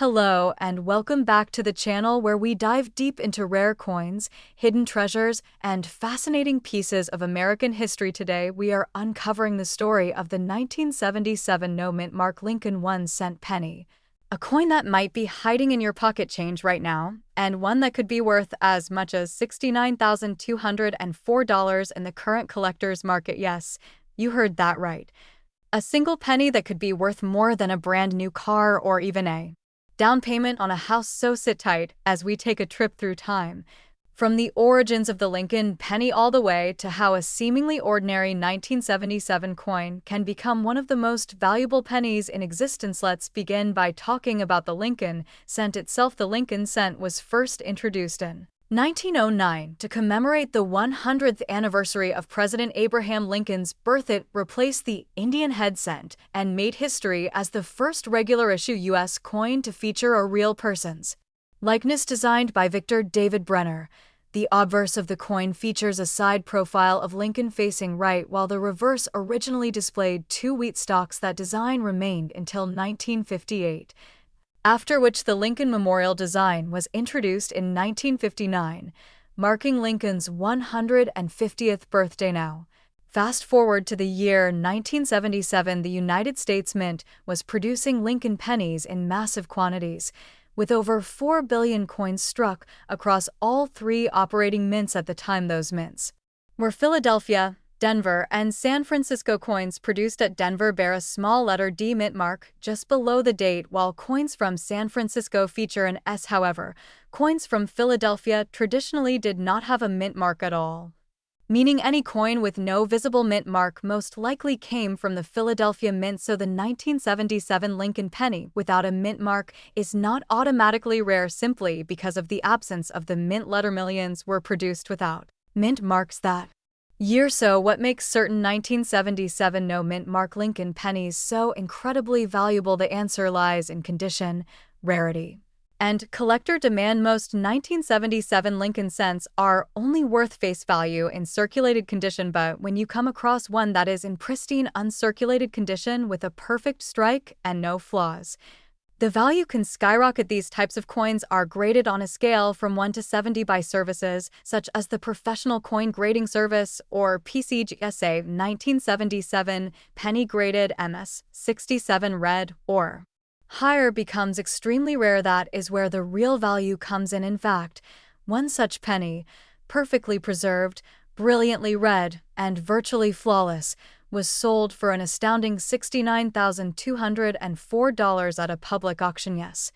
Hello, and welcome back to the channel where we dive deep into rare coins, hidden treasures, and fascinating pieces of American history. Today, we are uncovering the story of the 1977 no-mint mark Lincoln 1-cent penny, a coin that might be hiding in your pocket change right now, and one that could be worth as much as $69,204 in the current collector's market. Yes, you heard that right. A single penny that could be worth more than a brand new car or even a down payment on a house. So sit tight as we take a trip through time, from the origins of the Lincoln penny all the way to how a seemingly ordinary 1977 coin can become one of the most valuable pennies in existence. Let's begin by talking about the Lincoln cent itself. The Lincoln cent was first introduced in 1909 to commemorate the 100th anniversary of President Abraham Lincoln's birth. It replaced the Indian head cent and made history as the first regular-issue U.S. coin to feature a real person's likeness. Designed by Victor David Brenner, the obverse of the coin features a side profile of Lincoln facing right, while the reverse originally displayed two wheat stalks. That design remained until 1958. After which the Lincoln Memorial design was introduced in 1959, marking Lincoln's 150th birthday. Now, fast forward to the year 1977, the United States Mint was producing Lincoln pennies in massive quantities, with over 4 billion coins struck across all three operating mints at the time. Those mints were Philadelphia, Denver, and San Francisco. Coins produced at Denver bear a small letter D mint mark just below the date, while coins from San Francisco feature an S. However, coins from Philadelphia traditionally did not have a mint mark at all, meaning any coin with no visible mint mark most likely came from the Philadelphia Mint. So the 1977 Lincoln penny without a mint mark is not automatically rare simply because of the absence of the mint letter. Millions were produced without mint marks that year. So what makes certain 1977 no-mint mark Lincoln pennies so incredibly valuable? The answer lies in condition, rarity, and collector demand. Most 1977 Lincoln cents are only worth face value in circulated condition, but when you come across one that is in pristine uncirculated condition with a perfect strike and no flaws, the value can skyrocket. These types of coins are graded on a scale from 1 to 70 by services such as the Professional Coin Grading Service, or PCGSA. 1977 penny graded MS 67 red or higher becomes extremely rare. That is where the real value comes in. In fact, one such penny, perfectly preserved, brilliantly red, and virtually flawless, was sold for an astounding $69,204 at a public auction. Yes,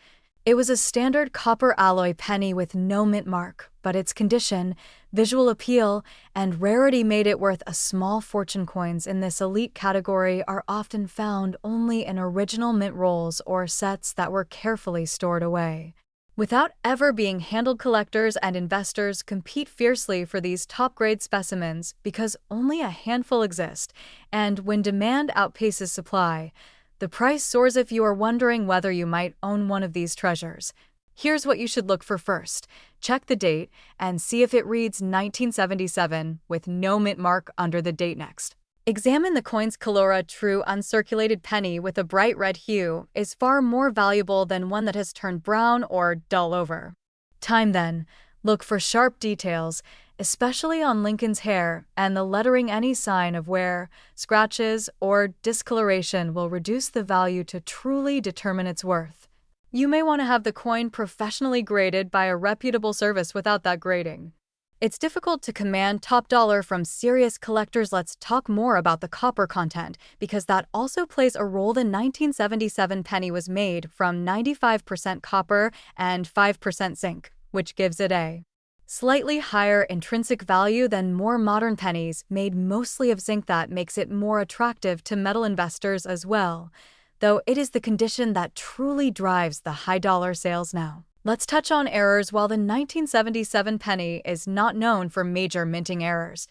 it was a standard copper alloy penny with no mint mark, but its condition, visual appeal, and rarity made it worth a small fortune. Coins in this elite category are often found only in original mint rolls or sets that were carefully stored away without ever being handled. Collectors and investors compete fiercely for these top-grade specimens because only a handful exist, and when demand outpaces supply, the price soars. If you are wondering whether you might own one of these treasures, here's what you should look for. First, check the date and see if it reads 1977 with no mint mark under the date. Next, examine the coin's color. A true uncirculated penny with a bright red hue is far more valuable than one that has turned brown or dull over time. Then, look for sharp details, especially on Lincoln's hair and the lettering. Any sign of wear, scratches, or discoloration will reduce the value to truly determine its worth. You may want to have the coin professionally graded by a reputable service. Without that grading, it's difficult to command top dollar from serious collectors. Let's talk more about the copper content, because that also plays a role. The 1977 penny was made from 95% copper and 5% zinc, which gives it a slightly higher intrinsic value than more modern pennies made mostly of zinc. That makes it more attractive to metal investors as well, though it is the condition that truly drives the high-dollar sales. Now, let's touch on errors. While the 1977 penny is not known for major minting errors,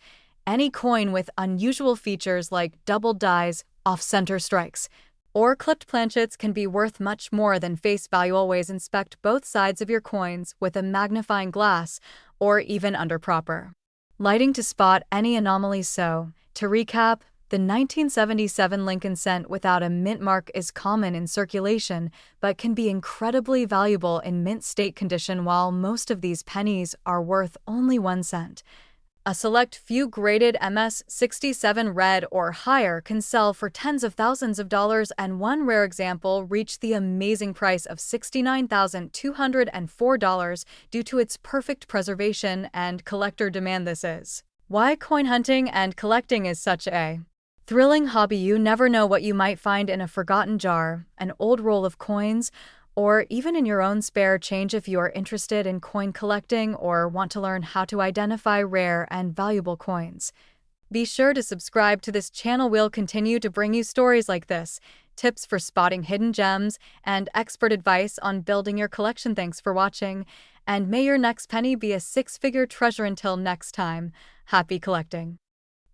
any coin with unusual features like double dies, off-center strikes, or clipped planchets can be worth much more than face value. Always inspect both sides of your coins with a magnifying glass or even under proper lighting to spot any anomalies. So, to recap, The 1977 Lincoln cent without a mint mark is common in circulation, but can be incredibly valuable in mint state condition while most of these pennies are worth only 1 cent. A select few graded MS-67 red or higher can sell for tens of thousands of dollars, and one rare example reached the amazing price of $69,204 due to its perfect preservation and collector demand. This is why coin hunting and collecting is such a thrilling hobby. You never know what you might find in a forgotten jar, an old roll of coins, or even in your own spare change. If you are interested in coin collecting or want to learn how to identify rare and valuable coins, be sure to subscribe to this channel. We'll continue to bring you stories like this, tips for spotting hidden gems, and expert advice on building your collection. Thanks for watching, and may your next penny be a six-figure treasure. Until next time, happy collecting.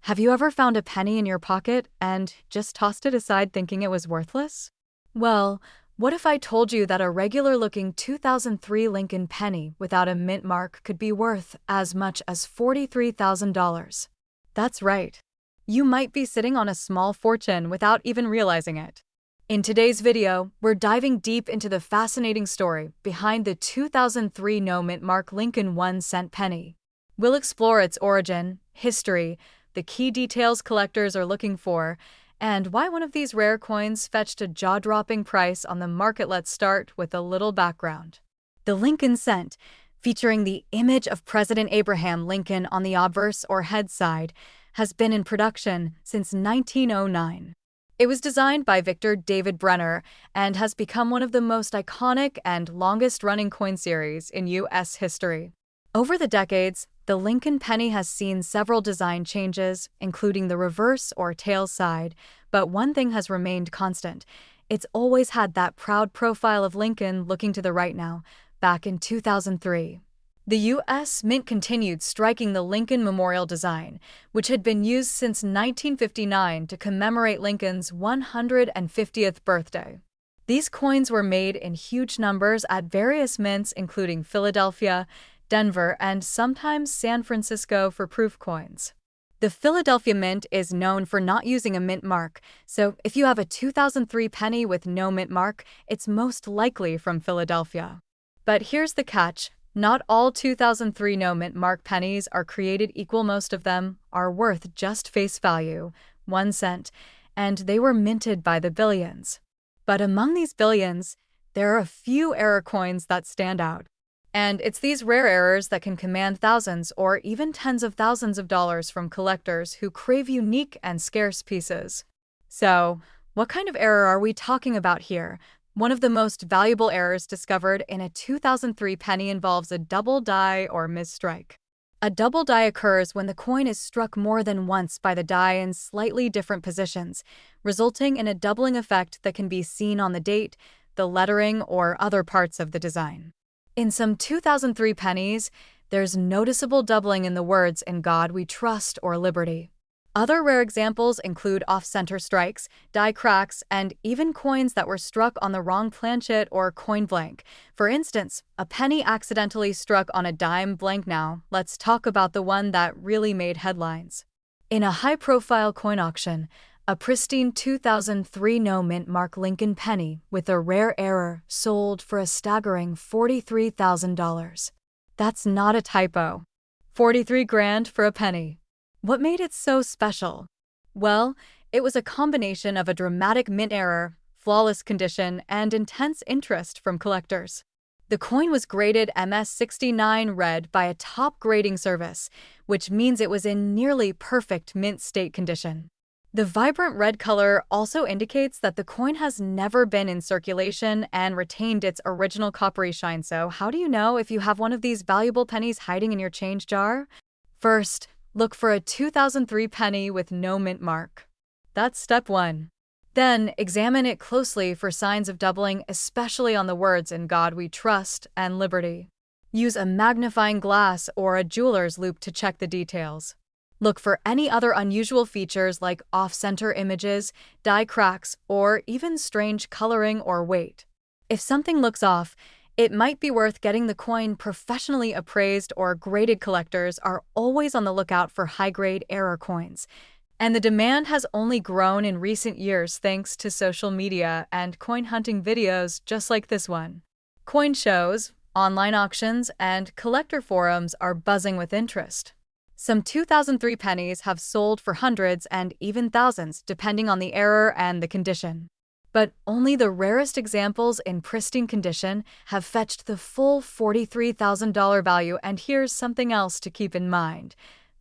Have you ever found a penny in your pocket and just tossed it aside thinking it was worthless? Well, what if I told you that a regular-looking 2003 Lincoln penny without a mint mark could be worth as much as $43,000? That's right. You might be sitting on a small fortune without even realizing it. In today's video, we're diving deep into the fascinating story behind the 2003 no mint mark Lincoln 1-cent penny. We'll explore its origin, history, the key details collectors are looking for, and why one of these rare coins fetched a jaw-dropping price on the market. Let's start with a little background. The Lincoln cent, featuring the image of President Abraham Lincoln on the obverse or head side, has been in production since 1909. It was designed by Victor David Brenner and has become one of the most iconic and longest-running coin series in U.S. history. Over the decades, the Lincoln penny has seen several design changes, including the reverse or tail side, but one thing has remained constant. It's always had that proud profile of Lincoln looking to the right. Now, back in 2003, the U.S. Mint continued striking the Lincoln Memorial design, which had been used since 1959 to commemorate Lincoln's 150th birthday. These coins were made in huge numbers at various mints, including Philadelphia, Denver, and sometimes San Francisco for proof coins. The Philadelphia Mint is known for not using a mint mark, so if you have a 2003 penny with no mint mark, it's most likely from Philadelphia. But here's the catch. Not all 2003 no mint mark pennies are created equal. Most of them are worth just face value, 1 cent, and they were minted by the billions. But among these billions, there are a few error coins that stand out. And it's these rare errors that can command thousands or even tens of thousands of dollars from collectors who crave unique and scarce pieces. So, what kind of error are we talking about here? One of the most valuable errors discovered in a 2003 penny involves a double die or misstrike. A double die occurs when the coin is struck more than once by the die in slightly different positions, resulting in a doubling effect that can be seen on the date, the lettering, or other parts of the design. In some 2003 pennies, there's noticeable doubling in the words "In God We Trust" or "Liberty." Other rare examples include off-center strikes, die cracks, and even coins that were struck on the wrong planchet or coin blank. For instance, a penny accidentally struck on a dime blank. Now, let's talk about the one that really made headlines. In a high-profile coin auction, a pristine 2003 no mint mark Lincoln penny with a rare error sold for a staggering $43,000. That's not a typo. 43 grand for a penny. What made it so special? Well, it was a combination of a dramatic mint error, flawless condition, and intense interest from collectors. The coin was graded MS-69 red by a top grading service, which means it was in nearly perfect mint state condition. The vibrant red color also indicates that the coin has never been in circulation and retained its original coppery shine. So how do you know if you have one of these valuable pennies hiding in your change jar? First, look for a 2003 penny with no mint mark. That's step 1. Then, examine it closely for signs of doubling, especially on the words "In God We Trust" and "Liberty." Use a magnifying glass or a jeweler's loupe to check the details. Look for any other unusual features like off-center images, die cracks, or even strange coloring or weight. If something looks off, it might be worth getting the coin professionally appraised or graded. Collectors are always on the lookout for high-grade error coins. And the demand has only grown in recent years thanks to social media and coin hunting videos just like this one. Coin shows, online auctions, and collector forums are buzzing with interest. Some 2003 pennies have sold for hundreds and even thousands, depending on the era and the condition. But only the rarest examples in pristine condition have fetched the full $43,000 value. And here's something else to keep in mind.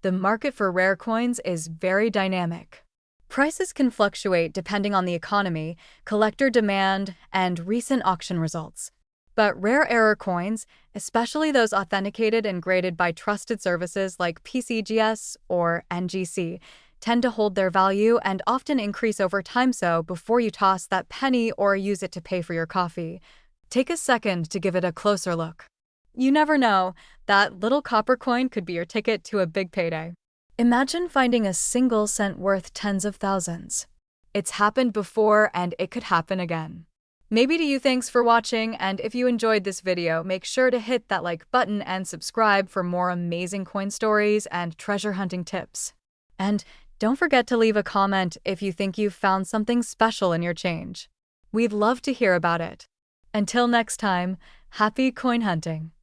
The market for rare coins is very dynamic. Prices can fluctuate depending on the economy, collector demand, and recent auction results. But rare error coins, especially those authenticated and graded by trusted services like PCGS or NGC, tend to hold their value and often increase over time. So before you toss that penny or use it to pay for your coffee, take a second to give it a closer look. You never know, that little copper coin could be your ticket to a big payday. Imagine finding a single cent worth tens of thousands. It's happened before and it could happen again. Maybe to you, thanks for watching, and if you enjoyed this video, make sure to hit that like button and subscribe for more amazing coin stories and treasure hunting tips. And don't forget to leave a comment if you think you've found something special in your change. We'd love to hear about it. Until next time, happy coin hunting!